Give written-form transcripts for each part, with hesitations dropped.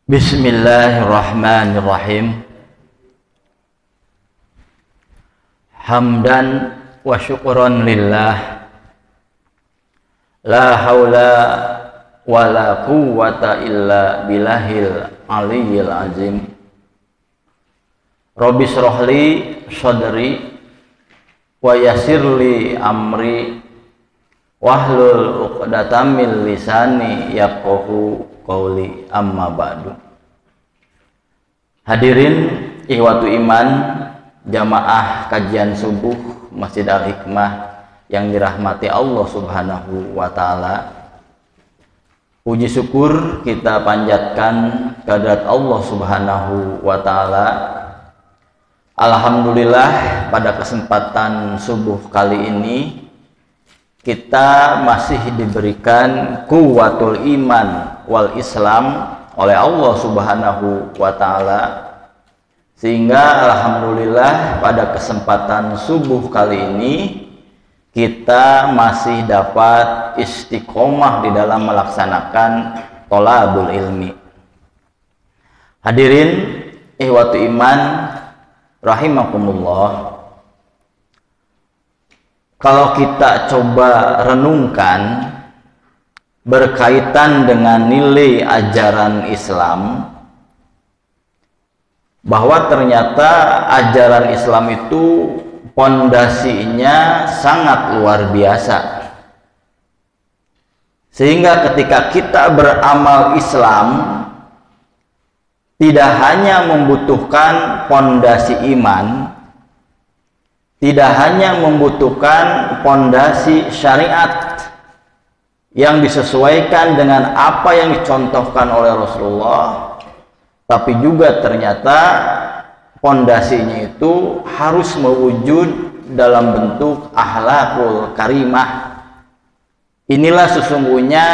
Bismillahirrahmanirrahim. Hamdan wa syukran lillah, la haula wa la quwwata illa billahil aliyyil azim. Rabbi shrahli sadri wa yassirli amri wahlul 'uqdatam min lisani yafqahu qawli, amma ba'du. Hadirin ikhwatu iman, jamaah kajian subuh Masjid Al-Hikmah yang dirahmati Allah Subhanahu wa Ta'ala. Puji syukur kita panjatkan kehadirat Allah Subhanahu wa Ta'ala. Alhamdulillah, pada kesempatan subuh kali ini kita masih diberikan kuwatul iman wal Islam oleh Allah Subhanahu wa Ta'ala, sehingga alhamdulillah pada kesempatan subuh kali ini kita masih dapat istiqomah di dalam melaksanakan thalabul ilmi. Hadirin ikhwatu iman rahimakumullah, kalau kita coba renungkan berkaitan dengan nilai ajaran Islam, bahwa ternyata ajaran Islam itu pondasinya sangat luar biasa, sehingga ketika kita beramal Islam tidak hanya membutuhkan pondasi iman, tidak hanya membutuhkan pondasi syariat yang disesuaikan dengan apa yang dicontohkan oleh Rasulullah, tapi juga ternyata pondasinya itu harus mewujud dalam bentuk akhlakul karimah. Inilah sesungguhnya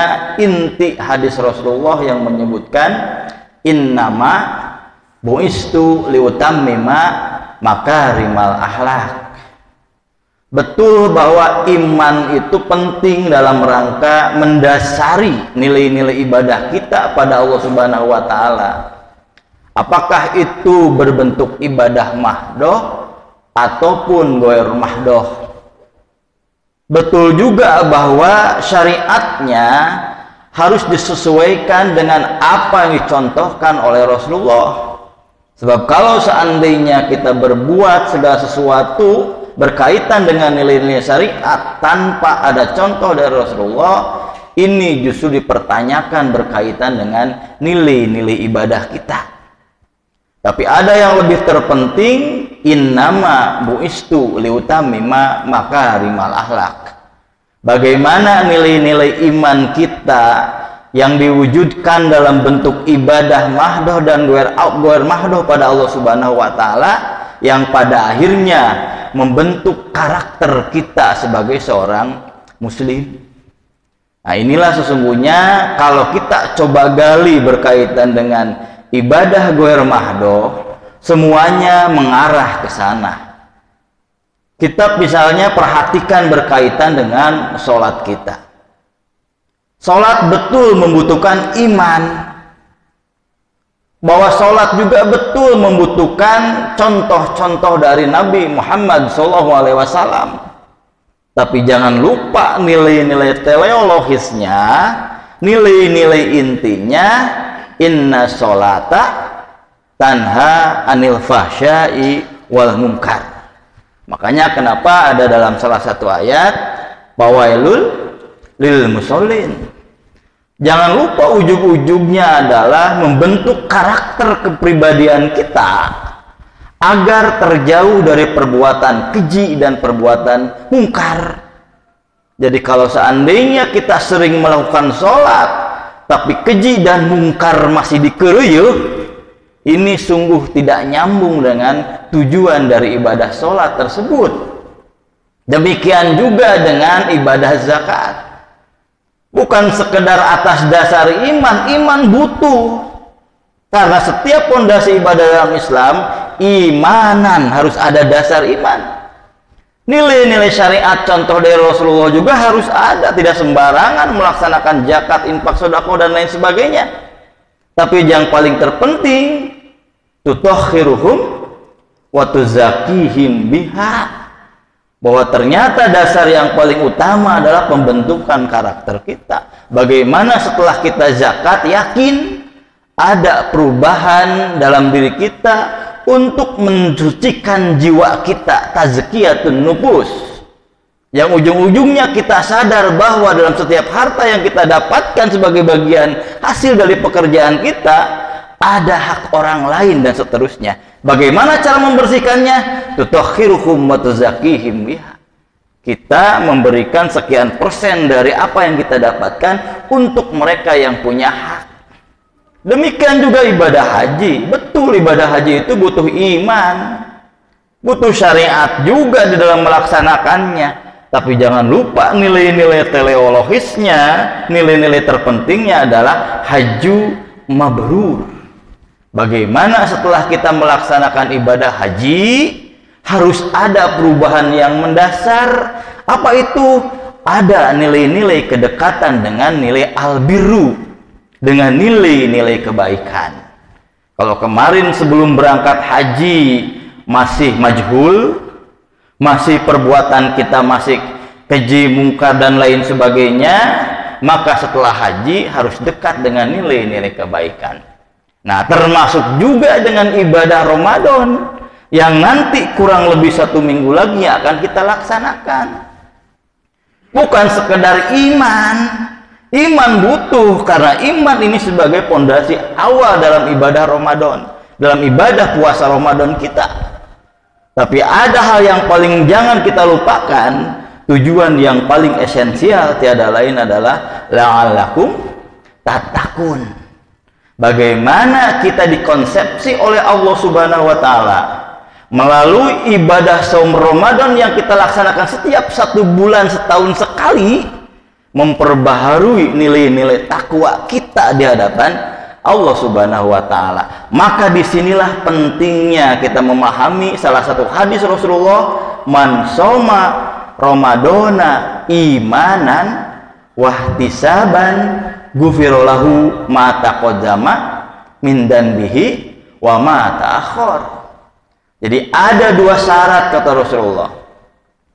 inti hadis Rasulullah yang menyebutkan innama bu'istu liutammima makarimal akhlak. Betul bahwa iman itu penting dalam rangka mendasari nilai-nilai ibadah kita pada Allah Subhanahu wa Ta'ala. Apakah itu berbentuk ibadah mahdoh ataupun ghair mahdoh. Betul juga bahwa syariatnya harus disesuaikan dengan apa yang dicontohkan oleh Rasulullah. Sebab kalau seandainya kita berbuat segala sesuatu berkaitan dengan nilai-nilai syariat tanpa ada contoh dari Rasulullah, ini justru dipertanyakan berkaitan dengan nilai-nilai ibadah kita. Tapi ada yang lebih terpenting, innama bu'istu liutammima makarimal akhlak. Bagaimana nilai-nilai iman kita yang diwujudkan dalam bentuk ibadah mahdoh dan ghair mahdoh pada Allah Subhanahu wa Ta'ala, yang pada akhirnya membentuk karakter kita sebagai seorang muslim. Nah, inilah sesungguhnya kalau kita coba gali berkaitan dengan ibadah ghair mahdoh, semuanya mengarah ke sana. Kita misalnya perhatikan berkaitan dengan sholat kita. Sholat betul membutuhkan iman, bahwa sholat juga betul membutuhkan contoh-contoh dari Nabi Muhammad SAW. Tapi jangan lupa nilai-nilai teleologisnya, nilai-nilai intinya, inna sholata tanha anil fahsyai wal munkar. Makanya kenapa ada dalam salah satu ayat, fawailul lil musallin. Jangan lupa ujung-ujungnya adalah membentuk karakter kepribadian kita agar terjauh dari perbuatan keji dan perbuatan mungkar. Jadi kalau seandainya kita sering melakukan sholat tapi keji dan mungkar masih dikeruyuh, ini sungguh tidak nyambung dengan tujuan dari ibadah sholat tersebut. Demikian juga dengan ibadah zakat. Bukan sekedar atas dasar iman, iman butuh. Karena setiap pondasi ibadah dalam Islam, imanan harus ada dasar iman. Nilai-nilai syariat contoh dari Rasulullah juga harus ada. Tidak sembarangan melaksanakan zakat, infak, sedekah dan lain sebagainya. Tapi yang paling terpenting, tutahhiruhum wa tuzakihim biha. Bahwa ternyata dasar yang paling utama adalah pembentukan karakter kita. Bagaimana setelah kita zakat, yakin ada perubahan dalam diri kita untuk mensucikan jiwa kita, tazkiyatun nufus. Yang ujung-ujungnya kita sadar bahwa dalam setiap harta yang kita dapatkan sebagai bagian hasil dari pekerjaan kita, ada hak orang lain dan seterusnya. Bagaimana cara membersihkannya? Tutahhiruhum wa tuzakihim biha. Kita memberikan sekian persen dari apa yang kita dapatkan untuk mereka yang punya hak. Demikian juga ibadah haji. Betul, ibadah haji itu butuh iman, butuh syariat juga di dalam melaksanakannya. Tapi jangan lupa nilai-nilai teleologisnya, nilai-nilai terpentingnya adalah haju mabrur. Bagaimana setelah kita melaksanakan ibadah haji, harus ada perubahan yang mendasar. Apa itu? Ada nilai-nilai kedekatan dengan nilai albirru, dengan nilai-nilai kebaikan. Kalau kemarin sebelum berangkat haji masih majhul, masih perbuatan kita masih keji, mungkar dan lain sebagainya, maka setelah haji harus dekat dengan nilai-nilai kebaikan. Nah, termasuk juga dengan ibadah Ramadan yang nanti kurang lebih 1 minggu lagi akan kita laksanakan. Bukan sekedar iman. Iman butuh, karena iman ini sebagai pondasi awal dalam ibadah Ramadan, dalam ibadah puasa Ramadan kita. Tapi ada hal yang paling jangan kita lupakan, tujuan yang paling esensial tiada lain adalah la'allakum tattaqun. Bagaimana kita dikonsepsi oleh Allah Subhanahu wa Ta'ala melalui ibadah saum Ramadan yang kita laksanakan setiap 1 bulan setahun sekali, memperbaharui nilai-nilai takwa kita di hadapan Allah Subhanahu wa Ta'ala. Maka disinilah pentingnya kita memahami salah satu hadis Rasulullah, man soma Ramadana imanan wahtisaban gufirolahu ma taqaddama min danbihi wa ma ta'akhkhar. Jadi ada 2 syarat kata Rasulullah.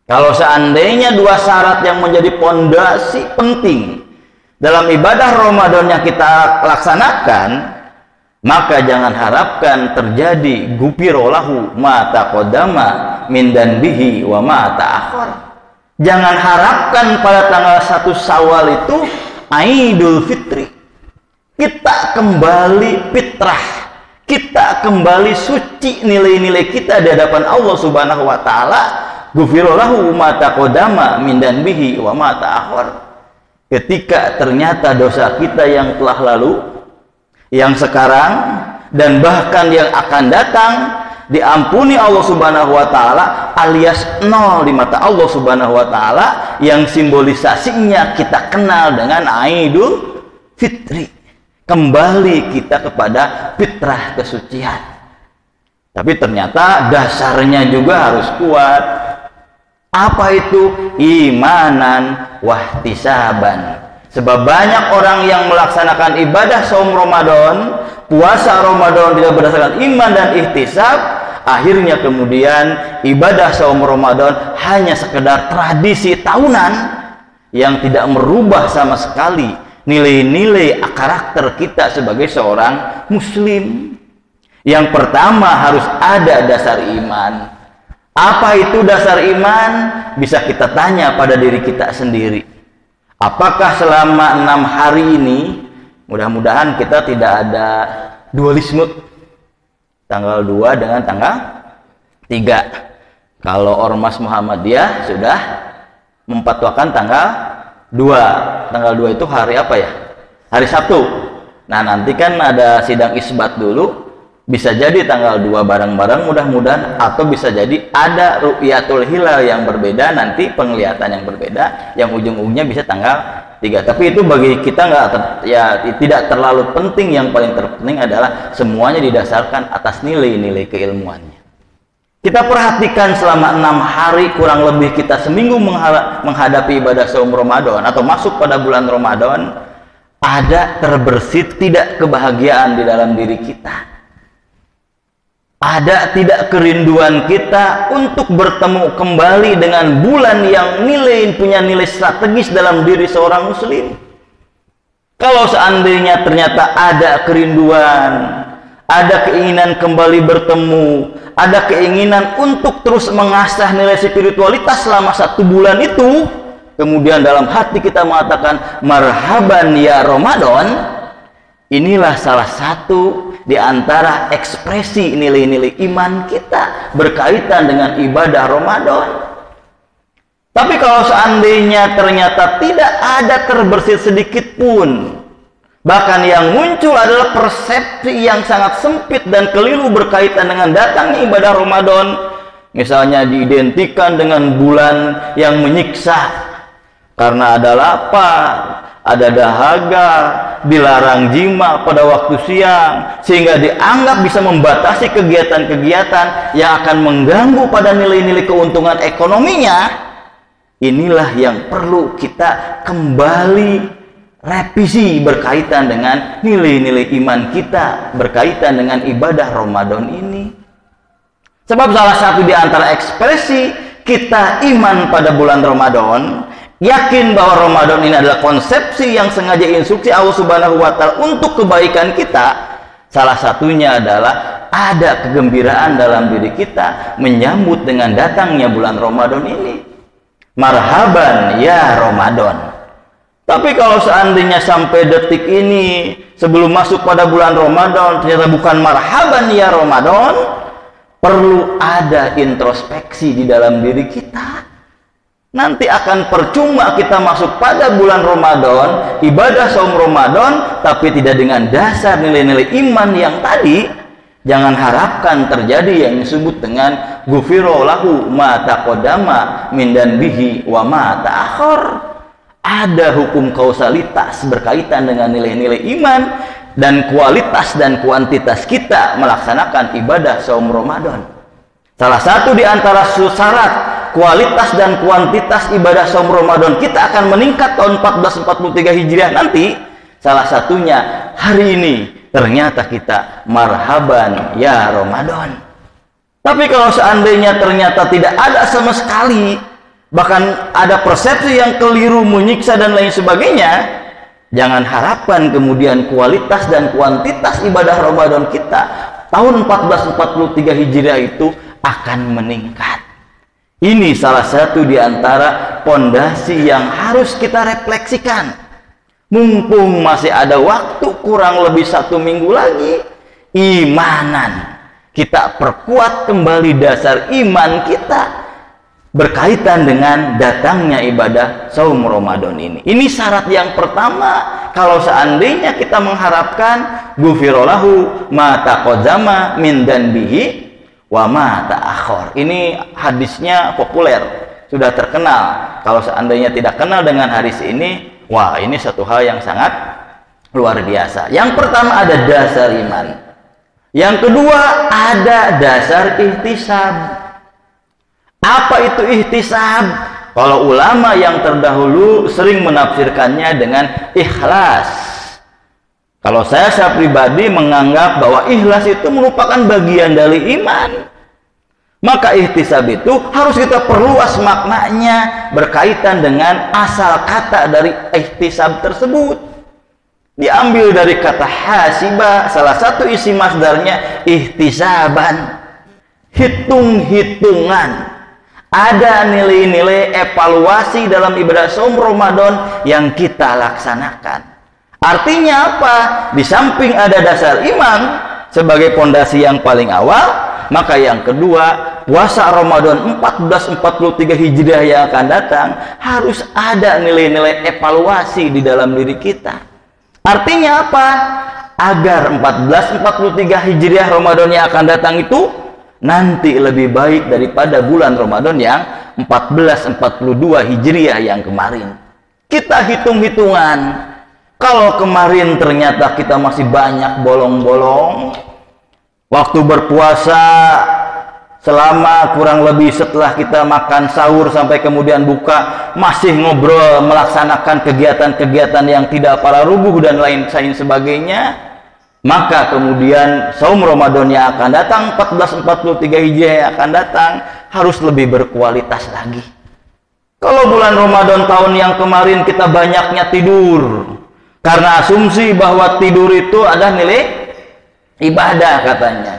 Kalau seandainya 2 syarat yang menjadi pondasi penting dalam ibadah Ramadan yang kita laksanakan, maka jangan harapkan terjadi gufirolahu ma taqaddama min danbihi wa ma ta'akhkhar. Jangan harapkan pada tanggal 1 Syawal itu Idul Fitri kita kembali fitrah, kita kembali suci nilai-nilai kita di hadapan Allah Subhanahu wa Ta'ala. Gufirolahu ma taqaddama min danbihi wa ma ta'akhkhar. Ketika ternyata dosa kita yang telah lalu, yang sekarang dan bahkan yang akan datang diampuni Allah Subhanahu wa Ta'ala, alias nol di mata Allah Subhanahu wa Ta'ala, yang simbolisasinya kita kenal dengan Idul Fitri. Kembali kita kepada fitrah kesucian. Tapi ternyata dasarnya juga harus kuat. Apa itu? Imanan wahtisaban. Sebab banyak orang yang melaksanakan ibadah saum Ramadan, puasa Ramadan tidak berdasarkan iman dan ihtisab, akhirnya kemudian ibadah saum Ramadan hanya sekedar tradisi tahunan yang tidak merubah sama sekali nilai-nilai karakter kita sebagai seorang muslim. Yang pertama harus ada dasar iman. Apa itu dasar iman? Bisa kita tanya pada diri kita sendiri. Apakah selama 6 hari ini, mudah-mudahan kita tidak ada dualisme, tanggal 2 dengan tanggal 3. Kalau Ormas Muhammadiyah sudah memfatwakan tanggal 2. Tanggal 2 itu hari apa ya? Hari Sabtu. Nah, nanti kan ada sidang isbat dulu. Bisa jadi tanggal 2 bareng-bareng mudah-mudahan, atau bisa jadi ada ru'yatul hilal yang berbeda, nanti penglihatan yang berbeda, yang ujung-ujungnya bisa tanggal 3. Tapi itu bagi kita tidak terlalu penting. Yang paling terpenting adalah semuanya didasarkan atas nilai-nilai keilmuannya. Kita perhatikan selama 6 hari kurang lebih kita seminggu menghadapi ibadah saum Ramadan atau masuk pada bulan Ramadan, ada terbersit tidak kebahagiaan di dalam diri kita. Ada tidak kerinduan kita untuk bertemu kembali dengan bulan yang punya nilai strategis dalam diri seorang muslim. Kalau seandainya ternyata ada kerinduan, ada keinginan kembali bertemu, ada keinginan untuk terus mengasah nilai spiritualitas selama 1 bulan itu, kemudian dalam hati kita mengatakan marhaban ya Ramadan, inilah salah satu di antara ekspresi nilai-nilai iman kita berkaitan dengan ibadah Ramadan. Tapi kalau seandainya ternyata tidak ada terbersit sedikit pun, bahkan yang muncul adalah persepsi yang sangat sempit dan keliru berkaitan dengan datangnya ibadah Ramadan, misalnya diidentikan dengan bulan yang menyiksa karena ada lapar, ada dahaga, dilarang jima pada waktu siang, sehingga dianggap bisa membatasi kegiatan-kegiatan yang akan mengganggu pada nilai-nilai keuntungan ekonominya. Inilah yang perlu kita kembali revisi berkaitan dengan nilai-nilai iman kita berkaitan dengan ibadah Ramadan ini. Sebab salah satu di antara ekspresi kita iman pada bulan Ramadan, yakin bahwa Ramadan ini adalah konsepsi yang sengaja instruksi Allah Subhanahu wa Ta'ala untuk kebaikan kita. Salah satunya adalah ada kegembiraan dalam diri kita menyambut dengan datangnya bulan Ramadan ini. Marhaban ya Ramadan. Tapi kalau seandainya sampai detik ini sebelum masuk pada bulan Ramadan ternyata bukan marhaban ya Ramadan, perlu ada introspeksi di dalam diri kita. Nanti akan percuma kita masuk pada bulan Ramadan, ibadah saum Ramadan, tapi tidak dengan dasar nilai-nilai iman yang tadi. Jangan harapkan terjadi yang disebut dengan ghufira lahu ma taqaddama min danbihi wa ma ta'akhkhar. Ada hukum kausalitas berkaitan dengan nilai-nilai iman dan kualitas dan kuantitas kita melaksanakan ibadah saum Ramadan. Salah satu di antara syarat kualitas dan kuantitas ibadah saum Ramadan kita akan meningkat tahun 1443 Hijriah nanti. Salah satunya hari ini ternyata kita marhaban ya Ramadan. Tapi kalau seandainya ternyata tidak ada sama sekali, bahkan ada persepsi yang keliru, menyiksa dan lain sebagainya, jangan harapkan kemudian kualitas dan kuantitas ibadah Ramadan kita tahun 1443 Hijriah itu akan meningkat. Ini salah satu di antara pondasi yang harus kita refleksikan. Mumpung masih ada waktu kurang lebih 1 minggu lagi, imanan kita perkuat kembali dasar iman kita berkaitan dengan datangnya ibadah saum Ramadan ini. Ini syarat yang pertama. Kalau seandainya kita mengharapkan ghufira lahu ma taqaddama min danbihi wa ma ta'akhkhar. Ini hadisnya populer, sudah terkenal. Kalau seandainya tidak kenal dengan hadis ini, wah, ini satu hal yang sangat luar biasa. Yang pertama ada dasar iman. Yang kedua ada dasar ihtisab. Apa itu ihtisab? Kalau ulama yang terdahulu sering menafsirkannya dengan ikhlas. Kalau saya pribadi menganggap bahwa ikhlas itu merupakan bagian dari iman. Maka ihtisab itu harus kita perluas maknanya berkaitan dengan asal kata dari ihtisab tersebut. Diambil dari kata hasiba, salah satu isi masdarnya ihtisaban, hitung-hitungan. Ada nilai-nilai evaluasi dalam ibadah saum Ramadan yang kita laksanakan. Artinya apa? Di samping ada dasar iman sebagai pondasi yang paling awal, maka yang kedua, puasa Ramadan 1443 Hijriah yang akan datang harus ada nilai-nilai evaluasi di dalam diri kita. Artinya apa? Agar 1443 Hijriah Ramadan yang akan datang itu nanti lebih baik daripada bulan Ramadan yang 1442 Hijriah yang kemarin. Kita hitung-hitungan. Kalau kemarin ternyata kita masih banyak bolong-bolong, waktu berpuasa selama kurang lebih setelah kita makan sahur sampai kemudian buka masih ngobrol melaksanakan kegiatan-kegiatan yang tidak para rubuh dan lain sebagainya, maka kemudian saum Ramadan yang akan datang 1443 Hijriah yang akan datang harus lebih berkualitas lagi. Kalau bulan Ramadan tahun yang kemarin kita banyaknya tidur karena asumsi bahwa tidur itu ada nilai ibadah katanya.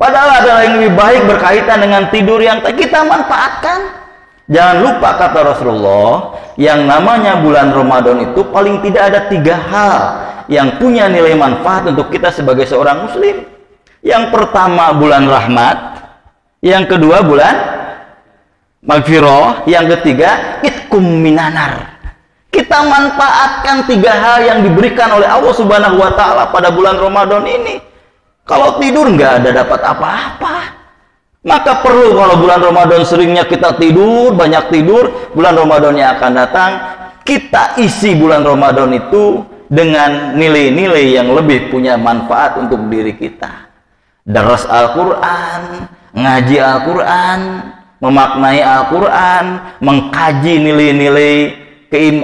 Padahal ada yang lebih baik berkaitan dengan tidur yang kita manfaatkan. Jangan lupa kata Rasulullah, yang namanya bulan Ramadan itu paling tidak ada 3 hal yang punya nilai manfaat untuk kita sebagai seorang muslim. Yang pertama bulan rahmat, yang kedua bulan maghfirah, yang ketiga itkum minanar. Kita manfaatkan 3 hal yang diberikan oleh Allah Subhanahu wa taala pada bulan Ramadan ini. Kalau tidur nggak ada dapat apa-apa. Maka perlu kalau bulan Ramadan seringnya kita tidur, banyak tidur, bulan Ramadan yang akan datang kita isi bulan Ramadan itu dengan nilai-nilai yang lebih punya manfaat untuk diri kita. Daras Al-Quran, ngaji Al-Quran, memaknai Al-Quran, mengkaji nilai-nilai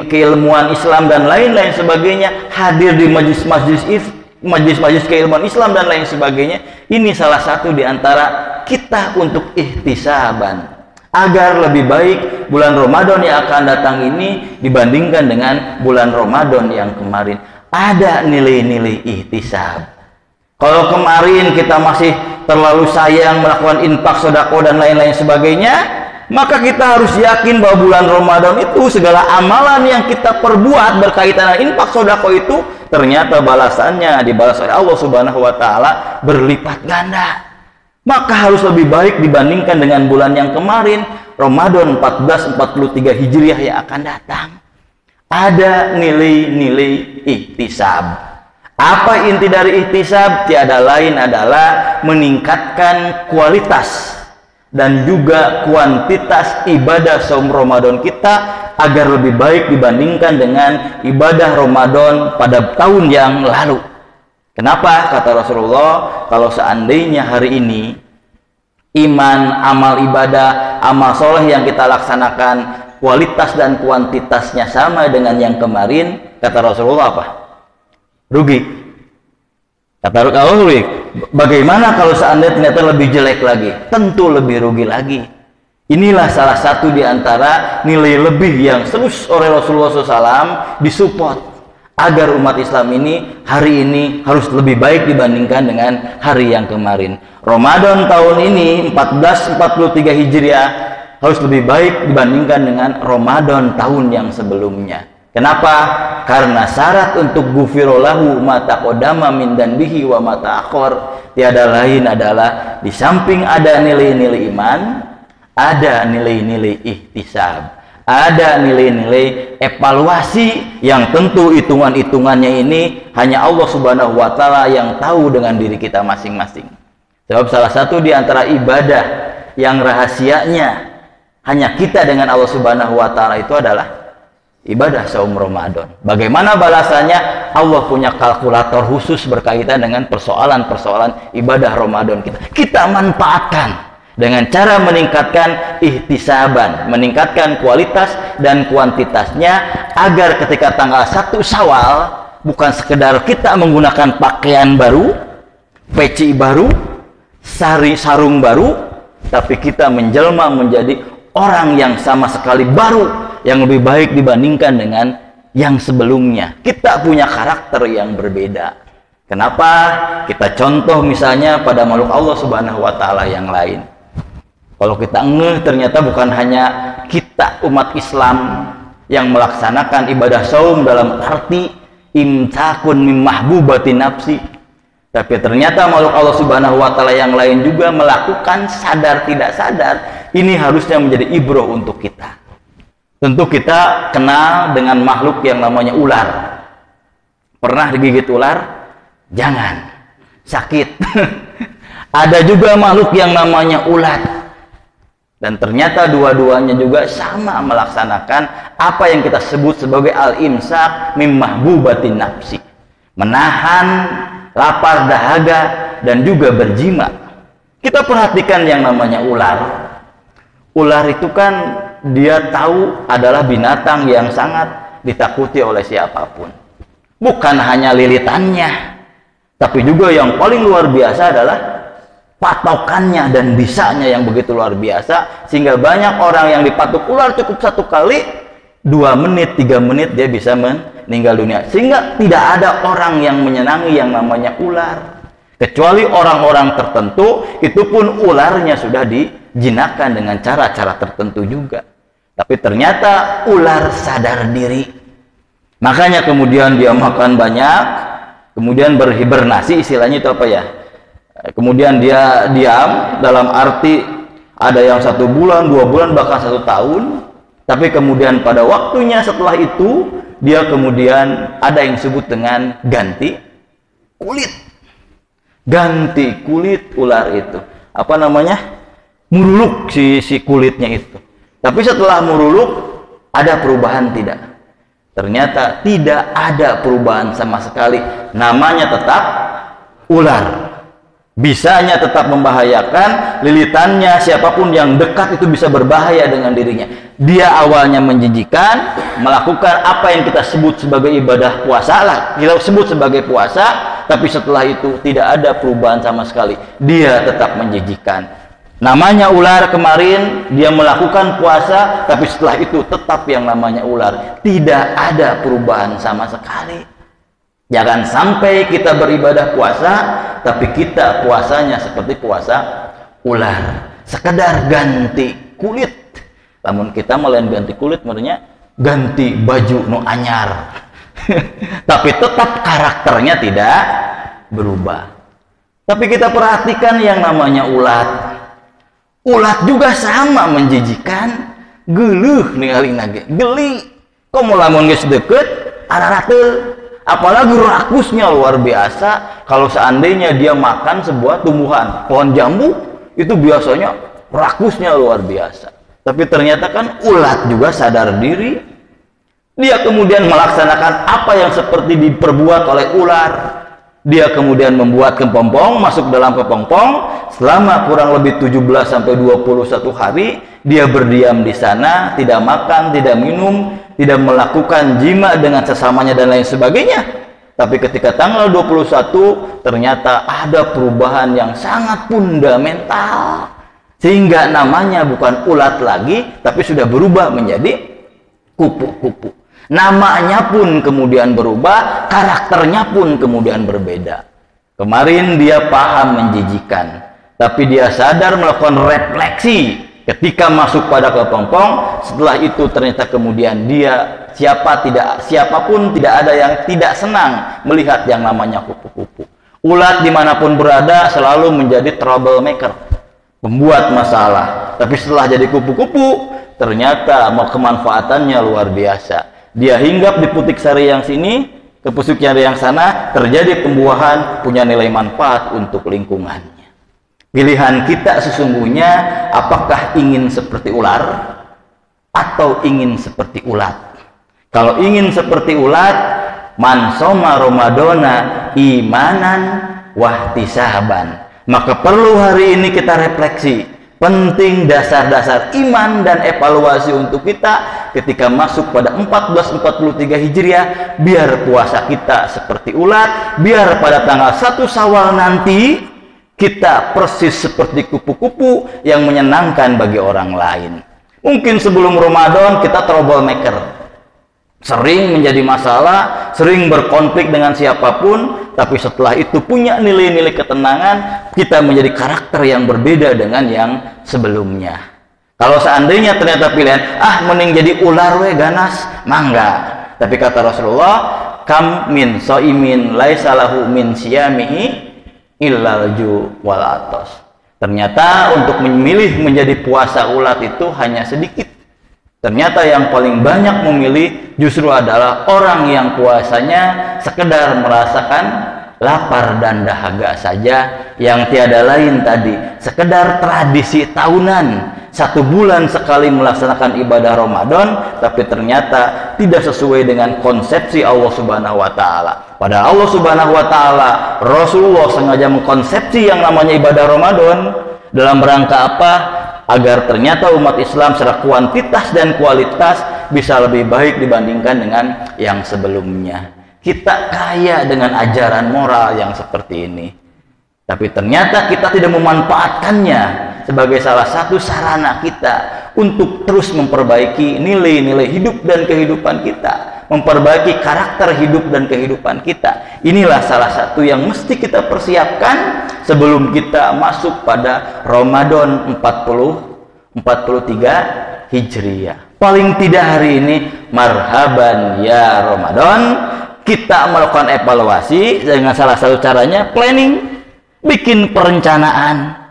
keilmuan Islam dan lain-lain sebagainya, hadir di majlis-majlis keilmuan Islam dan lain sebagainya. Ini salah satu di antara kita untuk ihtisaban agar lebih baik bulan Ramadan yang akan datang ini dibandingkan dengan bulan Ramadan yang kemarin. Ada nilai-nilai ihtisab. Kalau kemarin kita masih terlalu sayang melakukan infak, sedekah dan lain-lain sebagainya, maka kita harus yakin bahwa bulan Ramadan itu segala amalan yang kita perbuat berkaitan dengan infak, sedekah itu ternyata balasannya dibalas oleh Allah Subhanahu wa taala berlipat ganda. Maka harus lebih baik dibandingkan dengan bulan yang kemarin, Ramadan 1443 Hijriah yang akan datang. Ada nilai-nilai ihtisab. Apa inti dari ihtisab? Tiada lain adalah meningkatkan kualitas dan juga kuantitas ibadah saum Ramadan kita agar lebih baik dibandingkan dengan ibadah Ramadan pada tahun yang lalu. Kenapa? Kata Rasulullah, kalau seandainya hari ini iman, amal ibadah, amal soleh yang kita laksanakan kualitas dan kuantitasnya sama dengan yang kemarin, kata Rasulullah apa? Rugi. Kata Rasulullah rugi. Bagaimana kalau seandainya ternyata lebih jelek lagi? Tentu lebih rugi lagi. Inilah salah satu di antara nilai lebih yang terus oleh Rasulullah SAW disupport agar umat Islam ini hari ini harus lebih baik dibandingkan dengan hari yang kemarin. Ramadan tahun ini 1443 Hijriah harus lebih baik dibandingkan dengan Ramadan tahun yang sebelumnya. Kenapa? Karena syarat untuk ghufirallahu ma taqaddama min dzanbihi wa ma ta'akhkhar tiada lain adalah di samping ada nilai-nilai iman, ada nilai-nilai ihtisab, ada nilai-nilai evaluasi yang tentu hitungan-hitungannya ini hanya Allah Subhanahu wa taala yang tahu dengan diri kita masing-masing. Sebab salah satu di antara ibadah yang rahasianya hanya kita dengan Allah Subhanahu wa taala itu adalah ibadah saum Ramadan. Bagaimana balasannya? Allah punya kalkulator khusus berkaitan dengan persoalan-persoalan ibadah Ramadan kita. Kita manfaatkan dengan cara meningkatkan ihtisaban, meningkatkan kualitas dan kuantitasnya agar ketika tanggal 1 Syawal bukan sekedar kita menggunakan pakaian baru, peci baru, sarung baru, tapi kita menjelma menjadi orang yang sama sekali baru, yang lebih baik dibandingkan dengan yang sebelumnya. Kita punya karakter yang berbeda. Kenapa? Kita contoh misalnya pada makhluk Allah Subhanahu wa taala yang lain. Kalau kita ngeh ternyata bukan hanya kita umat Islam yang melaksanakan ibadah saum dalam arti imsakun mim mahbubati nafsi, tapi ternyata makhluk Allah Subhanahu wa taala yang lain juga melakukan sadar tidak sadar. Ini harusnya menjadi ibroh untuk kita. Tentu kita kenal dengan makhluk yang namanya ular. Pernah digigit ular? Jangan, sakit. Ada juga makhluk yang namanya ulat. Dan ternyata dua-duanya juga sama melaksanakan apa yang kita sebut sebagai al-imsak mim mahbubatin nafsi. Menahan lapar dahaga dan juga berjima. Kita perhatikan yang namanya ular. Ular itu kan dia tahu adalah binatang yang sangat ditakuti oleh siapapun. Bukan hanya lilitannya, tapi juga yang paling luar biasa adalah patokannya dan bisanya yang begitu luar biasa, sehingga banyak orang yang dipatuk ular cukup satu kali, 2 menit, 3 menit dia bisa meninggal dunia. Sehingga tidak ada orang yang menyenangi yang namanya ular. Kecuali orang-orang tertentu, itu pun ularnya sudah dijinakkan dengan cara-cara tertentu juga. Tapi ternyata ular sadar diri. Makanya kemudian dia makan banyak, kemudian berhibernasi, istilahnya itu apa ya? Kemudian dia diam, dalam arti ada yang 1 bulan, 2 bulan, bahkan 1 tahun. Tapi kemudian pada waktunya setelah itu, dia kemudian ada yang disebut dengan ganti kulit. Ganti kulit ular itu. Apa namanya? Muruluk si kulitnya itu. Tapi setelah muruluk, ada perubahan tidak? Ternyata tidak ada perubahan sama sekali. Namanya tetap ular. Bisanya tetap membahayakan, lilitannya siapapun yang dekat itu bisa berbahaya dengan dirinya. Dia awalnya menjijikan, melakukan apa yang kita sebut sebagai ibadah puasa lah, kita sebut sebagai puasa, tapi setelah itu tidak ada perubahan sama sekali. Dia tetap menjijikan. Namanya ular kemarin, dia melakukan puasa, tapi setelah itu tetap yang namanya ular. Tidak ada perubahan sama sekali. Jangan sampai kita beribadah puasa, tapi kita puasanya seperti puasa ular. Sekedar ganti kulit. Namun kita melain ganti kulit, maksudnya ganti baju nu anyar. Tapi tetap karakternya tidak berubah. Tapi kita perhatikan yang namanya ulat. Ulat juga sama menjijikan. Geuleuh ningali nage. Geli. Komo lamun geus deukeut, ararateul. Apalagi rakusnya luar biasa. Kalau seandainya dia makan sebuah tumbuhan, pohon jambu, itu biasanya rakusnya luar biasa. Tapi ternyata kan ulat juga sadar diri. Dia kemudian melaksanakan apa yang seperti diperbuat oleh ular. Dia kemudian membuat kepompong, masuk dalam kepompong. Selama kurang lebih 17-21 hari, dia berdiam di sana, tidak makan, tidak minum, tidak melakukan jima dengan sesamanya dan lain sebagainya. Tapi ketika tanggal 21 ternyata ada perubahan yang sangat fundamental, sehingga namanya bukan ulat lagi, tapi sudah berubah menjadi kupu-kupu. Namanya pun kemudian berubah, karakternya pun kemudian berbeda. Kemarin dia paham menjijikan, tapi dia sadar melakukan refleksi ketika masuk pada kepompong. Setelah itu ternyata kemudian dia siapapun tidak ada yang tidak senang melihat yang namanya kupu-kupu. Ulat dimanapun berada selalu menjadi troublemaker, pembuat masalah. Tapi setelah jadi kupu-kupu, ternyata kemanfaatannya luar biasa. Dia hinggap di putik sari yang sini, ke pusuk yang sana, terjadi pembuahan, punya nilai manfaat untuk lingkungannya. Pilihan kita sesungguhnya, apakah ingin seperti ular atau ingin seperti ulat? Kalau ingin seperti ulat, man soma Ramadana imanan wahtisaban. Maka perlu hari ini kita refleksi. Penting dasar-dasar iman dan evaluasi untuk kita ketika masuk pada 1443 Hijriah, biar puasa kita seperti ulat, biar pada tanggal 1 Syawal nanti kita persis seperti kupu-kupu yang menyenangkan bagi orang lain. Mungkin sebelum Ramadan kita troublemaker, sering menjadi masalah, sering berkonflik dengan siapapun, tapi setelah itu punya nilai-nilai ketenangan, kita menjadi karakter yang berbeda dengan yang sebelumnya. Kalau seandainya ternyata pilihan, mending jadi ular we ganas, mangga. Tapi kata Rasulullah, kam min so'imin laisalahu min siyamihi illal ju wal atos. Ternyata untuk memilih menjadi puasa ulat itu hanya sedikit. Ternyata yang paling banyak memilih justru adalah orang yang puasanya sekedar merasakan lapar dan dahaga saja, yang tiada lain tadi sekedar tradisi tahunan, 1 bulan sekali melaksanakan ibadah Ramadan, tapi ternyata tidak sesuai dengan konsepsi Allah Subhanahu wa Ta'ala. Pada Allah Subhanahu wa Ta'ala, Rasulullah sengaja mengkonsepsi yang namanya ibadah Ramadan Dalam rangka apa? Agar ternyata umat Islam secara kuantitas dan kualitas bisa lebih baik dibandingkan dengan yang sebelumnya. Kita kaya dengan ajaran moral yang seperti ini, tapi ternyata kita tidak memanfaatkannya sebagai salah satu sarana kita untuk terus memperbaiki nilai-nilai hidup dan kehidupan kita, memperbaiki karakter hidup dan kehidupan kita. Inilah salah satu yang mesti kita persiapkan sebelum kita masuk pada Ramadan 43 Hijriah. Paling tidak hari ini, marhaban ya Ramadan, kita melakukan evaluasi dengan salah satu caranya planning, bikin perencanaan.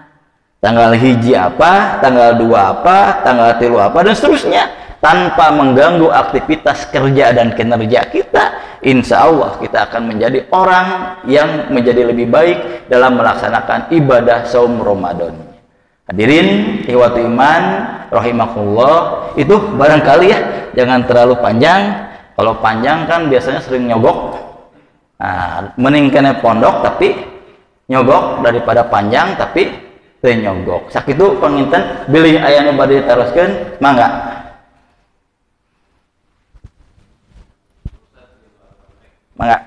Tanggal hiji apa, tanggal 2 apa, tanggal 3 apa, dan seterusnya, tanpa mengganggu aktivitas kerja dan kinerja kita. Insya Allah kita akan menjadi orang yang menjadi lebih baik dalam melaksanakan ibadah saum Ramadan. Hadirin ihwatu iman rahimakumullah, itu barangkali ya, jangan terlalu panjang. Kalau panjang kan biasanya sering nyogok. Nah, mending kena pondok tapi nyogok daripada panjang tapi teu nyogok. Sakitu panginten bilih aya nu bade diteruskeun, mangga. Mangga.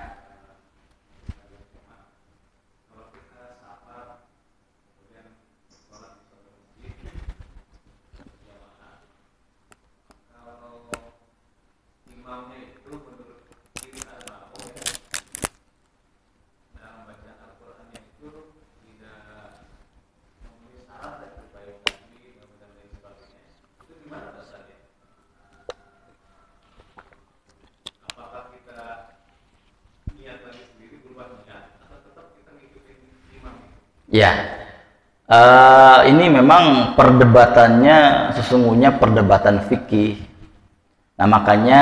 Ya, ini memang perdebatannya sesungguhnya perdebatan fikih. Nah, makanya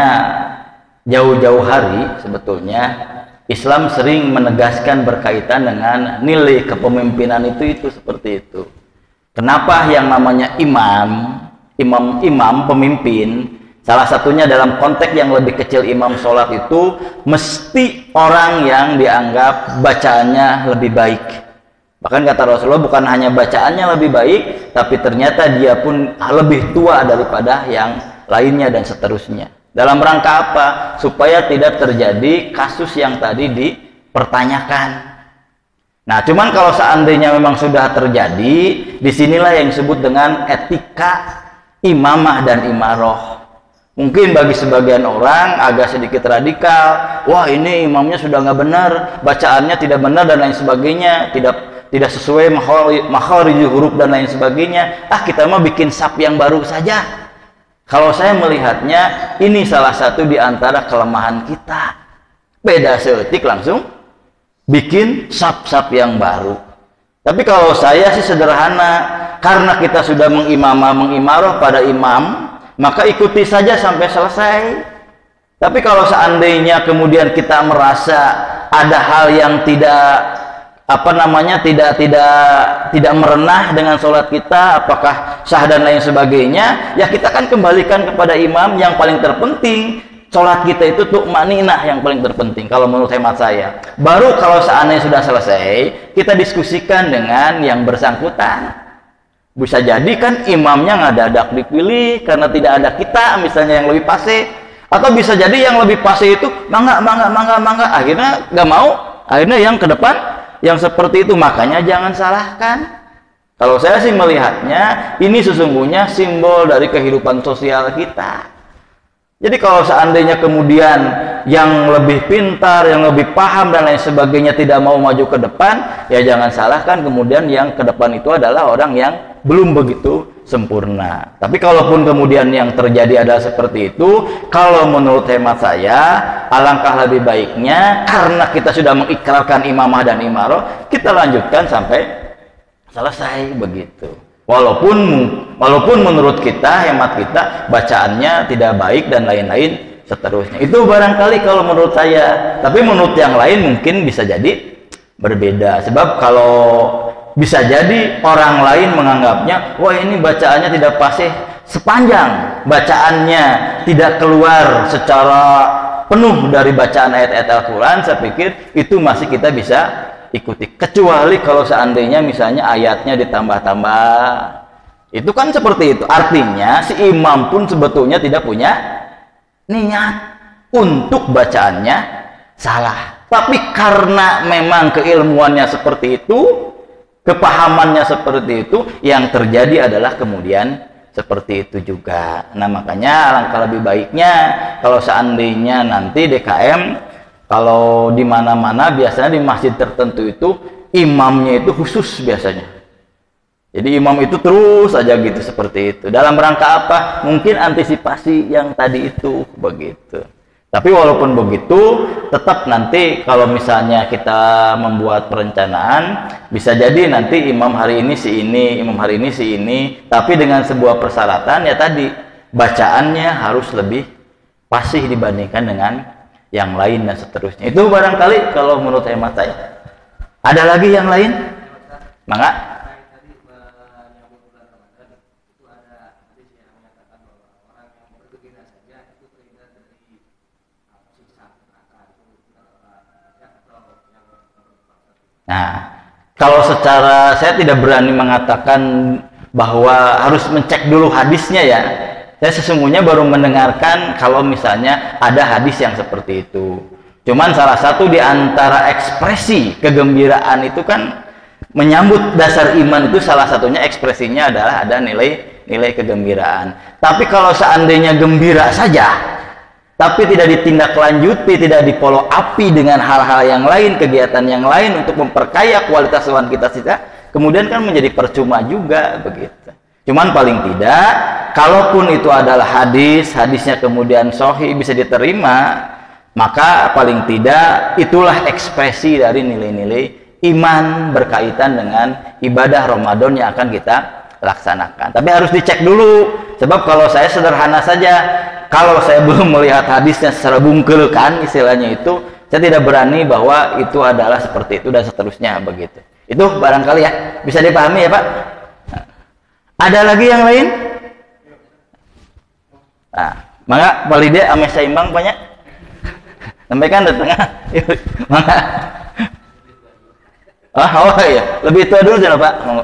jauh-jauh hari sebetulnya Islam sering menegaskan berkaitan dengan nilai kepemimpinan itu seperti itu. Kenapa yang namanya imam pemimpin, salah satunya dalam konteks yang lebih kecil imam sholat itu mesti orang yang dianggap bacaannya lebih baik. Bahkan kata Rasulullah, bukan hanya bacaannya lebih baik, tapi ternyata dia pun lebih tua daripada yang lainnya dan seterusnya. Dalam rangka apa? Supaya tidak terjadi kasus yang tadi dipertanyakan. Nah, cuman kalau seandainya memang sudah terjadi, disinilah yang disebut dengan etika imamah dan imaroh. Mungkin bagi sebagian orang agak sedikit radikal, wah ini imamnya sudah nggak benar, bacaannya tidak benar dan lain sebagainya, tidak sesuai makharijul huruf dan lain sebagainya. Kita mau bikin sap yang baru saja. Kalau saya melihatnya, ini salah satu di antara kelemahan kita. Beda seetik langsung bikin sap-sap yang baru. Tapi kalau saya sih sederhana, karena kita sudah mengimaroh pada imam, maka ikuti saja sampai selesai. Tapi kalau seandainya kemudian kita merasa ada hal yang tidak merenah dengan sholat kita, apakah sah dan lain sebagainya, ya kita kan kembalikan kepada imam. Yang paling terpenting sholat kita itu tu'maninah yang paling terpenting kalau menurut hemat saya. Baru kalau seandainya sudah selesai, kita diskusikan dengan yang bersangkutan. Bisa jadi kan imamnya ngadadak dipilih karena tidak ada kita misalnya yang lebih pase, atau bisa jadi yang lebih pase itu mangga akhirnya nggak mau, akhirnya yang ke depan yang seperti itu. Makanya jangan salahkan. Kalau saya sih melihatnya ini sesungguhnya simbol dari kehidupan sosial kita. Jadi kalau seandainya kemudian yang lebih pintar, yang lebih paham dan lain sebagainya tidak mau maju ke depan, ya jangan salahkan kemudian yang ke depan itu adalah orang yang belum begitu sempurna. Tapi kalaupun kemudian yang terjadi adalah seperti itu, kalau menurut hemat saya, alangkah lebih baiknya karena kita sudah mengikrarkan imamah dan imaroh, kita lanjutkan sampai selesai begitu. Walaupun menurut kita, hemat kita, bacaannya tidak baik dan lain-lain seterusnya. Itu barangkali kalau menurut saya. Tapi menurut yang lain mungkin bisa jadi berbeda. Sebab kalau bisa jadi orang lain menganggapnya, wah ini bacaannya tidak fasih, sepanjang bacaannya tidak keluar secara penuh dari bacaan ayat-ayat Al-Quran, saya pikir itu masih kita bisa ikuti, kecuali kalau seandainya misalnya ayatnya ditambah-tambah. Itu kan seperti itu. Artinya si imam pun sebetulnya tidak punya niat untuk bacaannya salah. Tapi karena memang keilmuannya seperti itu, kepahamannya seperti itu, yang terjadi adalah kemudian seperti itu juga. Nah, makanya alangkah lebih baiknya kalau seandainya nanti DKM, kalau di mana-mana biasanya di masjid tertentu itu imamnya itu khusus biasanya. Jadi imam itu terus aja gitu seperti itu. Dalam rangka apa? Mungkin antisipasi yang tadi itu begitu. Tapi walaupun begitu, tetap nanti kalau misalnya kita membuat perencanaan, bisa jadi nanti imam hari ini si ini, imam hari ini si ini, tapi dengan sebuah persyaratan ya tadi, bacaannya harus lebih fasih dibandingkan dengan yang lain dan seterusnya. Itu barangkali kalau menurut hemat saya. Ada lagi yang lain? Mangga? Nah, kalau secara saya tidak berani mengatakan bahwa harus mencek dulu hadisnya ya. Saya sesungguhnya baru mendengarkan kalau misalnya ada hadis yang seperti itu. Cuman salah satu di antara ekspresi kegembiraan itu kan menyambut dasar iman itu salah satunya ekspresinya adalah ada nilai kegembiraan. Tapi kalau seandainya gembira saja, tapi tidak ditindaklanjuti, tidak di-follow up dengan hal-hal yang lain, kegiatan yang lain untuk memperkaya kualitas iman kita, kemudian kan menjadi percuma juga begitu. Cuman paling tidak, kalaupun itu adalah hadisnya kemudian sahih bisa diterima, maka paling tidak itulah ekspresi dari nilai-nilai iman berkaitan dengan ibadah Ramadan yang akan kita laksanakan. Tapi harus dicek dulu, sebab kalau saya sederhana saja, kalau saya belum melihat hadisnya secara bungkel kan istilahnya itu, saya tidak berani bahwa itu adalah seperti itu dan seterusnya begitu. Itu barangkali ya bisa dipahami ya Pak. Ada lagi yang lain? Nah, maka Walide ame seimbang banyak. Sampaikan di tengah. Maka. Oh iya, lebih tua dulu jangan Pak. Monggo.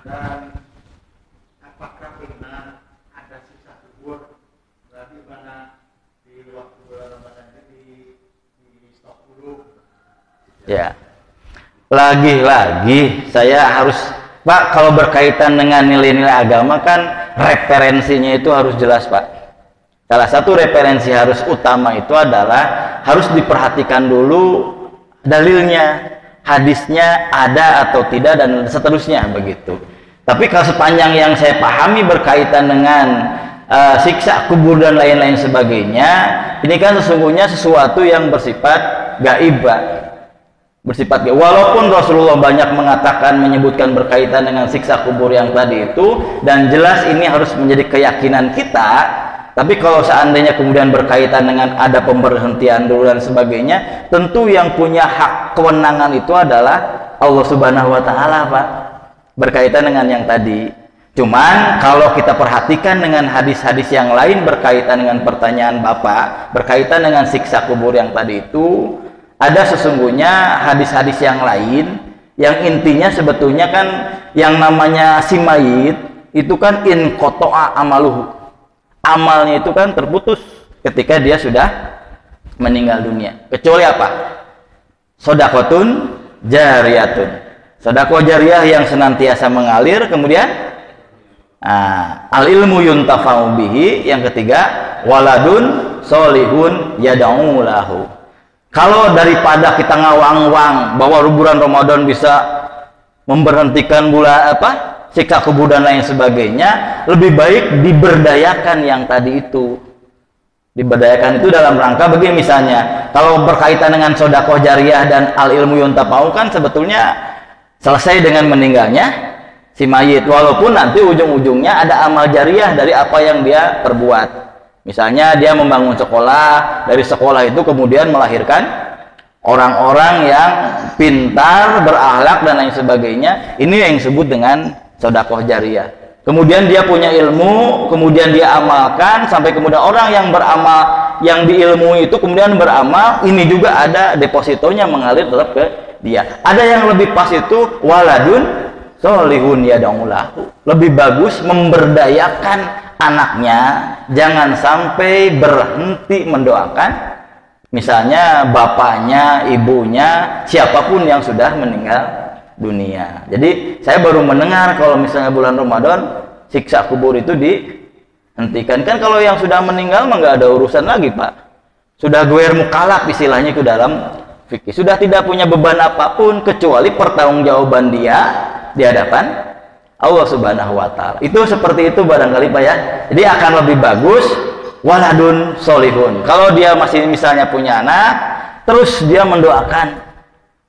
Dan apakah benar ada siksa kubur? Berarti mana di waktu bulan Ramadan ini di stop dulu. Ya. Lagi-lagi saya harus Pak, kalau berkaitan dengan nilai-nilai agama kan referensinya itu harus jelas Pak. Salah satu referensi harus utama itu adalah harus diperhatikan dulu dalilnya, hadisnya ada atau tidak dan seterusnya begitu. Tapi kalau sepanjang yang saya pahami berkaitan dengan siksa kubur dan lain-lain sebagainya, ini kan sesungguhnya sesuatu yang bersifat gaib, Pak. Bersifat gaib. Walaupun Rasulullah banyak mengatakan, menyebutkan berkaitan dengan siksa kubur yang tadi itu, dan jelas ini harus menjadi keyakinan kita. Tapi kalau seandainya kemudian berkaitan dengan ada pemberhentian dulu dan sebagainya, tentu yang punya hak kewenangan itu adalah Allah Subhanahu wa Ta'ala, Pak. Berkaitan dengan yang tadi. Cuman kalau kita perhatikan dengan hadis-hadis yang lain berkaitan dengan pertanyaan Bapak, berkaitan dengan siksa kubur yang tadi itu, ada sesungguhnya hadis-hadis yang lain yang intinya sebetulnya kan yang namanya si mayit itu kan in qata'a amaluhu. Amalnya itu kan terputus ketika dia sudah meninggal dunia. Kecuali apa? Shadaqatun jariyatun. Sedekah jariyah yang senantiasa mengalir, kemudian al ilmu yuntafa'u bihi, yang ketiga waladun solihun yad'u lahu. Kalau daripada kita ngawang-wang bahwa bulan Ramadan bisa memberhentikan siksa kubur dan lain sebagainya, lebih baik diberdayakan yang tadi itu. Diberdayakan itu dalam rangka begini, misalnya kalau berkaitan dengan sedekah jariyah dan al ilmu yuntafa'u kan sebetulnya selesai dengan meninggalnya si mayit, walaupun nanti ujung-ujungnya ada amal jariah dari apa yang dia perbuat. Misalnya dia membangun sekolah, dari sekolah itu kemudian melahirkan orang-orang yang pintar, berakhlak dan lain sebagainya. Ini yang disebut dengan sedekah jariyah. Kemudian dia punya ilmu, kemudian dia amalkan, sampai kemudian orang yang beramal, yang diilmui itu kemudian beramal, ini juga ada depositonya mengalir tetap ke dia. Ada yang lebih pas itu waladun solihun yad'ulahu. Lebih bagus memberdayakan anaknya, jangan sampai berhenti mendoakan misalnya bapaknya, ibunya, siapapun yang sudah meninggal dunia. Jadi saya baru mendengar kalau misalnya bulan Ramadan siksa kubur itu dihentikan. Kan kalau yang sudah meninggal mah nggak ada urusan lagi, Pak. Sudah guer mukalaf istilahnya itu dalam fikih. Sudah tidak punya beban apapun kecuali pertanggungjawaban dia di hadapan Allah Subhanahu wa taala. Itu seperti itu barangkali, Pak ya. Jadi akan lebih bagus waladun solihun. Kalau dia masih misalnya punya anak, terus dia mendoakan.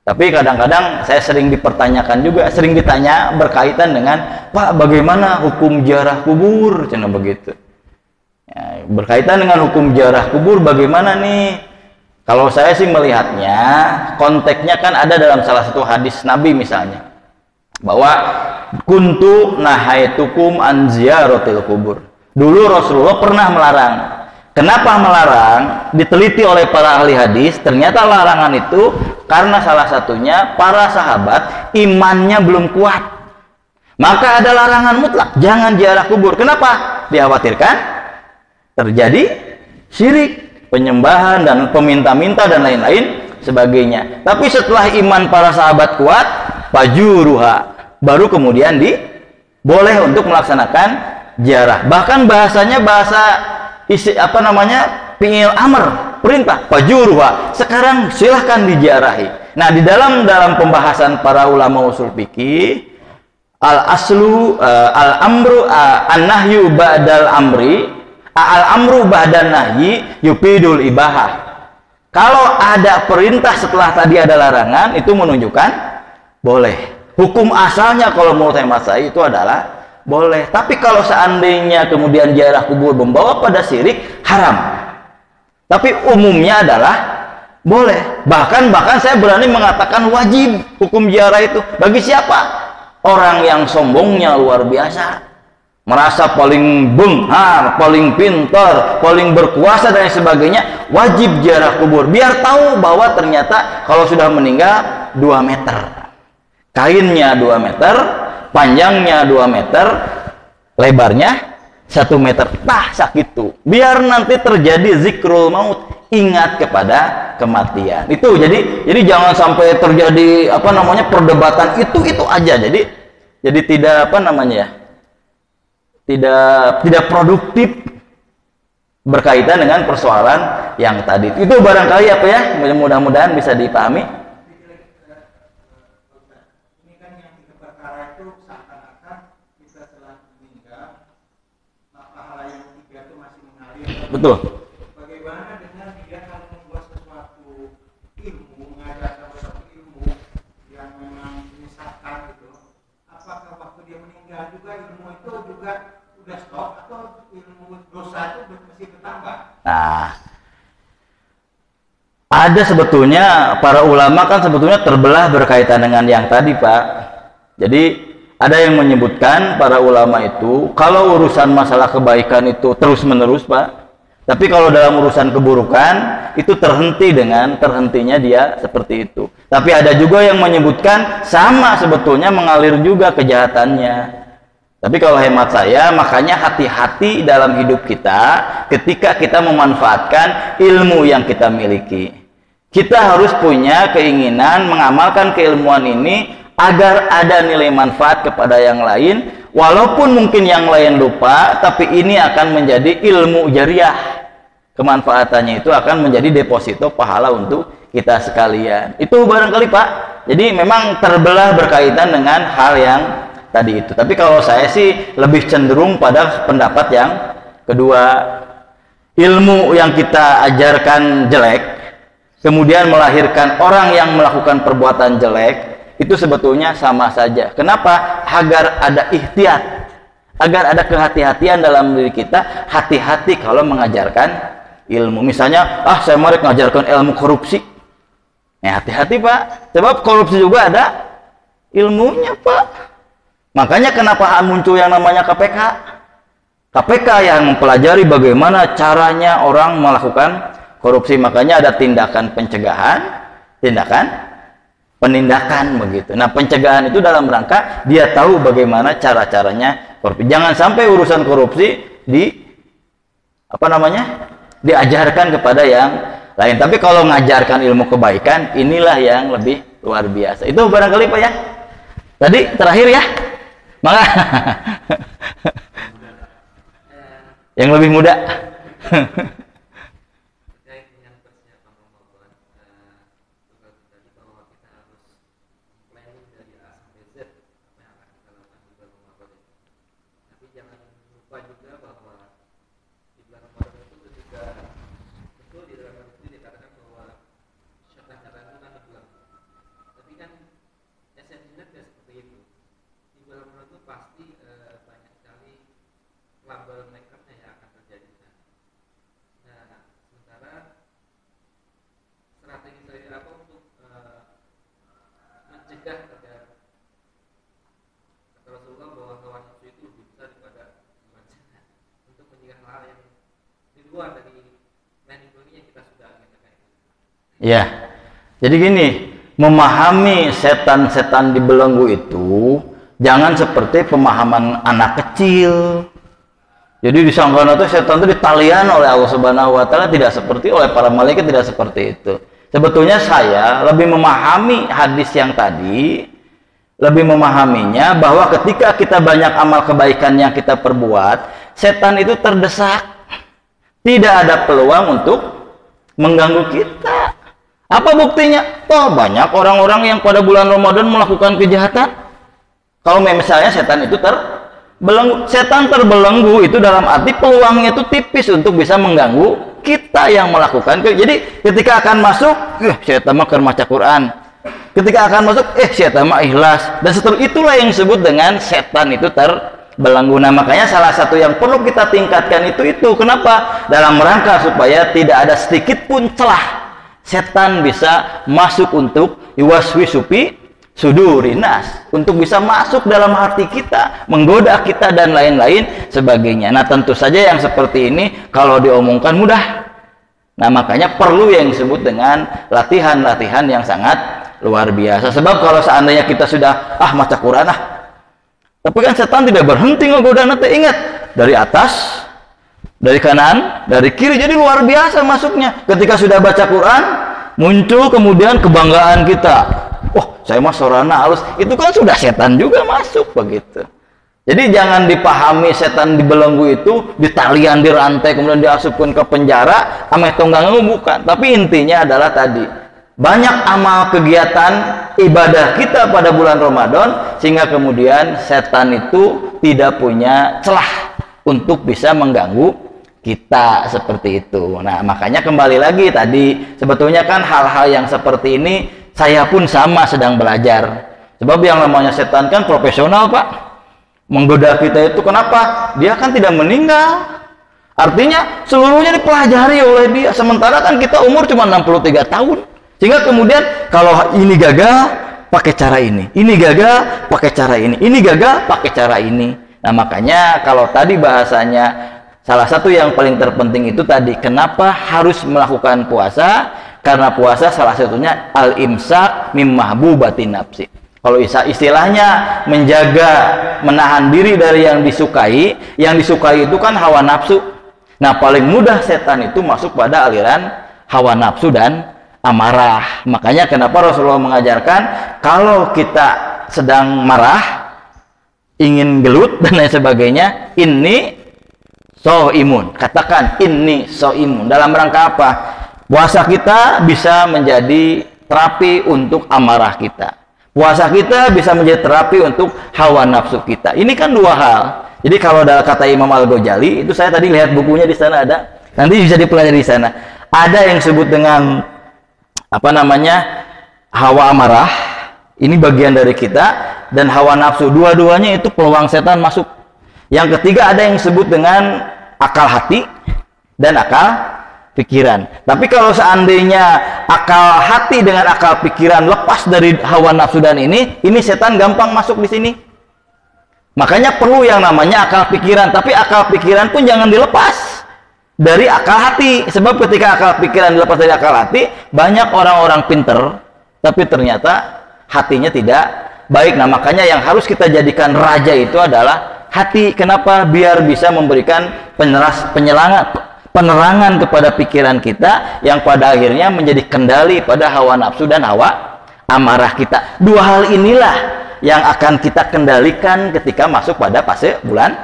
Tapi kadang-kadang saya sering dipertanyakan juga, sering ditanya berkaitan dengan, Pak, bagaimana hukum ziarah kubur? Cina begitu. Ya, berkaitan dengan hukum ziarah kubur bagaimana nih? Kalau saya sih melihatnya, konteksnya kan ada dalam salah satu hadis Nabi misalnya, bahwa kuntu nahaitukum an ziyaratil kubur. Dulu Rasulullah pernah melarang. Kenapa melarang? Diteliti oleh para ahli hadis, ternyata larangan itu karena salah satunya para sahabat imannya belum kuat. Maka ada larangan mutlak, jangan ziarah kubur. Kenapa? Dikhawatirkan terjadi syirik, penyembahan dan peminta-minta dan lain-lain sebagainya. Tapi setelah iman para sahabat kuat, fajuruha, baru kemudian boleh untuk melaksanakan ziarah. Bahkan bahasanya bahasa fi'il amr, perintah, fajuruha. Sekarang silahkan diziarahi. Nah, di dalam pembahasan para ulama usul fikih, al-aslu al-amru an-nahyu ba'dal amri, al-amru ba'dan nahyi yufidul ibahah. Kalau ada perintah setelah tadi ada larangan, itu menunjukkan boleh. Hukum asalnya kalau menurut hemat saya itu adalah boleh. Tapi kalau seandainya kemudian ziarah kubur membawa pada syirik, haram. Tapi umumnya adalah boleh. Bahkan saya berani mengatakan wajib hukum ziarah itu. Bagi siapa? Orang yang sombongnya luar biasa, merasa paling benghar, paling pintar, paling berkuasa dan sebagainya, wajib ziarah kubur. Biar tahu bahwa ternyata kalau sudah meninggal 2 meter. Kainnya 2 meter, panjangnya 2 meter, lebarnya 1 meter. Sakit tuh. Biar nanti terjadi zikrul maut, ingat kepada kematian. Itu jadi jangan sampai terjadi perdebatan itu aja. Jadi tidak tidak produktif berkaitan dengan persoalan yang tadi. Itu barangkali mudah-mudahan bisa dipahami. Betul. Bagaimana dengan dia kalau membuat sesuatu ilmu, mengajarkan sesuatu ilmu yang memang menyesatkan gitu, apakah waktu dia meninggal juga ilmu itu juga udah stop atau ilmu dosa itu masih bertambah? Nah, ada sebetulnya para ulama kan sebetulnya terbelah berkaitan dengan yang tadi, Pak. Jadi ada yang menyebutkan para ulama itu kalau urusan masalah kebaikan itu terus-menerus, Pak. Tapi kalau dalam urusan keburukan itu terhentinya dia seperti itu. Tapi ada juga yang menyebutkan sama sebetulnya mengalir juga kejahatannya. Tapi kalau hemat saya, makanya hati-hati dalam hidup kita ketika kita memanfaatkan ilmu yang kita miliki. Kita harus punya keinginan mengamalkan keilmuan ini agar ada nilai manfaat kepada yang lain. Walaupun mungkin yang lain lupa, tapi ini akan menjadi ilmu jariyah. Kemanfaatannya itu akan menjadi deposito pahala untuk kita sekalian. Itu barangkali, Pak. Jadi memang terbelah berkaitan dengan hal yang tadi itu. Tapi kalau saya sih lebih cenderung pada pendapat yang kedua. Ilmu yang kita ajarkan jelek, kemudian melahirkan orang yang melakukan perbuatan jelek, itu sebetulnya sama saja. Kenapa? Agar ada ihtiyat, agar ada kehati-hatian dalam diri kita. Hati-hati kalau mengajarkan ilmu. Misalnya, saya mari mengajarkan ilmu korupsi. hati-hati Pak, sebab korupsi juga ada ilmunya Pak. Makanya kenapa muncul yang namanya KPK? KPK yang mempelajari bagaimana caranya orang melakukan korupsi. Makanya ada tindakan pencegahan, tindakan penindakan begitu. Nah, pencegahan itu dalam rangka dia tahu bagaimana cara-caranya korupsi. Jangan sampai urusan korupsi diajarkan kepada yang lain. Tapi kalau mengajarkan ilmu kebaikan, inilah yang lebih luar biasa. Itu barangkali Pak ya. Tadi terakhir ya. Maka yang lebih muda. Ya, jadi gini, memahami setan-setan di belenggu itu jangan seperti pemahaman anak kecil. Jadi disangka itu setan itu ditalian oleh Allah Subhanahu Wa Taala, tidak seperti oleh para malaikat, tidak seperti itu. Sebetulnya saya lebih memahami hadis yang tadi, lebih memahaminya bahwa ketika kita banyak amal kebaikan yang kita perbuat, setan itu terdesak, tidak ada peluang untuk mengganggu kita. Apa buktinya? Oh, banyak orang-orang yang pada bulan Ramadan melakukan kejahatan. Kalau misalnya setan itu terbelenggu, setan terbelenggu itu dalam arti peluangnya itu tipis untuk bisa mengganggu kita yang melakukan. Jadi ketika akan masuk, setan mah keur maca Quran. Ketika akan masuk, setan mah ikhlas. Dan seterusnya, itulah yang disebut dengan setan itu terbelenggu. Nah, makanya salah satu yang perlu kita tingkatkan itu. Kenapa? Dalam rangka supaya tidak ada sedikit pun celah setan bisa masuk untuk yuwaswisupi sudurinas, untuk bisa masuk dalam hati kita, menggoda kita dan lain-lain sebagainya. Nah, tentu saja yang seperti ini kalau diomongkan mudah. Nah, makanya perlu yang disebut dengan latihan-latihan yang sangat luar biasa. Sebab kalau seandainya kita sudah maca Quran tapi kan setan tidak berhenti ngegoda. Nanti ingat, dari atas, dari kanan, dari kiri, jadi luar biasa masuknya. Ketika sudah baca Quran, muncul kemudian kebanggaan kita. Saya mah sorana halus. Itu kan sudah setan juga masuk begitu. Jadi jangan dipahami setan di belenggu itu ditalian, dirantai, kemudian diasupkan ke penjara, ameh tunggangan, bukan. Tapi intinya adalah tadi, banyak amal kegiatan ibadah kita pada bulan Ramadan sehingga kemudian setan itu tidak punya celah untuk bisa mengganggu kita seperti itu. Nah, makanya kembali lagi tadi, sebetulnya kan hal-hal yang seperti ini saya pun sama sedang belajar. Sebab yang namanya setan kan profesional Pak, menggoda kita itu. Kenapa? Dia kan tidak meninggal, artinya seluruhnya dipelajari oleh dia. Sementara kan kita umur cuma 63 tahun, sehingga kemudian kalau ini gagal pakai cara ini gagal pakai cara ini gagal pakai cara ini. Nah, makanya kalau tadi bahasanya salah satu yang paling terpenting itu tadi, kenapa harus melakukan puasa? Karena puasa salah satunya al-imsak mim mahbubatin nafsi. Kalau istilahnya menjaga, menahan diri dari yang disukai. Yang disukai itu kan hawa nafsu. Nah, paling mudah setan itu masuk pada aliran hawa nafsu dan amarah. Makanya kenapa Rasulullah mengajarkan kalau kita sedang marah, ingin gelut dan lain sebagainya, ini imun, katakan ini imun. Dalam rangka apa? Puasa kita bisa menjadi terapi untuk amarah kita. Puasa kita bisa menjadi terapi untuk hawa nafsu kita. Ini kan dua hal. Jadi kalau ada kata Imam Al-Ghazali, itu saya tadi lihat bukunya di sana ada. Nanti bisa dipelajari di sana. Ada yang disebut dengan hawa amarah. Ini bagian dari kita, dan hawa nafsu. Dua-duanya itu peluang setan masuk. Yang ketiga ada yang disebut dengan akal hati dan akal pikiran. Tapi kalau seandainya akal hati dengan akal pikiran lepas dari hawa nafsu dan ini setan gampang masuk di sini. Makanya perlu yang namanya akal pikiran, tapi akal pikiran pun jangan dilepas dari akal hati. Sebab ketika akal pikiran dilepas dari akal hati, banyak orang-orang pinter, tapi ternyata hatinya tidak baik. Nah, makanya yang harus kita jadikan raja itu adalah hati. Kenapa? Biar bisa memberikan penerangan kepada pikiran kita yang pada akhirnya menjadi kendali pada hawa nafsu dan hawa amarah kita. Dua hal inilah yang akan kita kendalikan ketika masuk pada fase bulan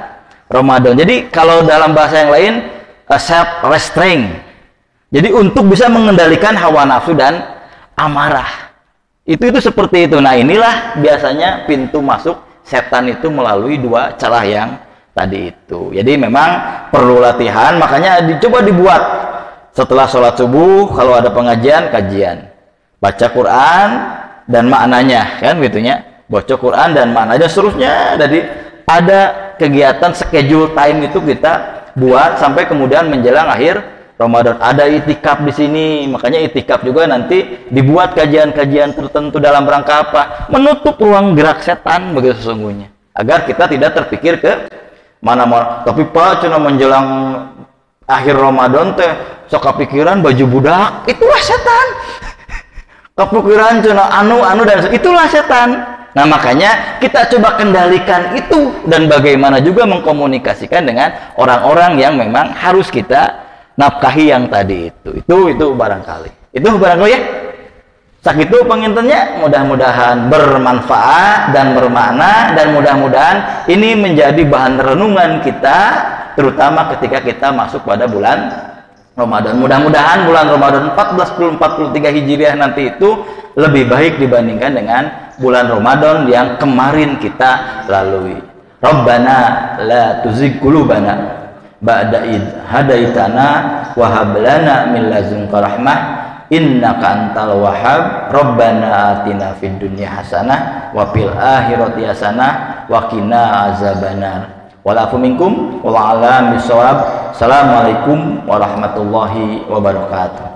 Ramadan. Jadi kalau dalam bahasa yang lain, self restraint. Jadi untuk bisa mengendalikan hawa nafsu dan amarah. Itu seperti itu. Nah, inilah biasanya pintu masuk setan itu melalui dua celah yang tadi itu. Jadi memang perlu latihan, makanya dicoba dibuat setelah sholat subuh kalau ada pengajian, kajian. Baca Quran dan maknanya, kan gitunya. Baca Quran dan maknanya seterusnya. Jadi ada kegiatan schedule time itu kita buat sampai kemudian menjelang akhir Ramadan. Ada itikaf di sini, makanya itikaf juga nanti dibuat kajian-kajian tertentu dalam rangka apa? Menutup ruang gerak setan begitu sesungguhnya. Agar kita tidak terpikir ke mana-mana. Tapi Pak, cuma menjelang akhir Ramadan teh sok kepikiran baju budak, itulah setan. Kepikiran cuma anu dan itulah setan. Nah, makanya kita coba kendalikan itu dan bagaimana juga mengkomunikasikan dengan orang-orang yang memang harus kita nafkahi yang tadi itu. Itu barangkali. Itu barangkali ya. Sakitu pengintennya, mudah-mudahan bermanfaat dan bermakna, dan mudah-mudahan ini menjadi bahan renungan kita terutama ketika kita masuk pada bulan Ramadan. Mudah-mudahan bulan Ramadan 1443 Hijriah nanti itu lebih baik dibandingkan dengan bulan Ramadan yang kemarin kita lalui. Rabbana la tuzigh qulubana ba'da id hadaitana wa hab lana min ladzunka rahmah innaka antal wahhab. Rabbana atina fid dunya hasanah wa fil akhirati hasanah wa qina azabannar. Walafu minkum wa a'lam bisawab. Assalamualaikum warahmatullahi wabarakatuh.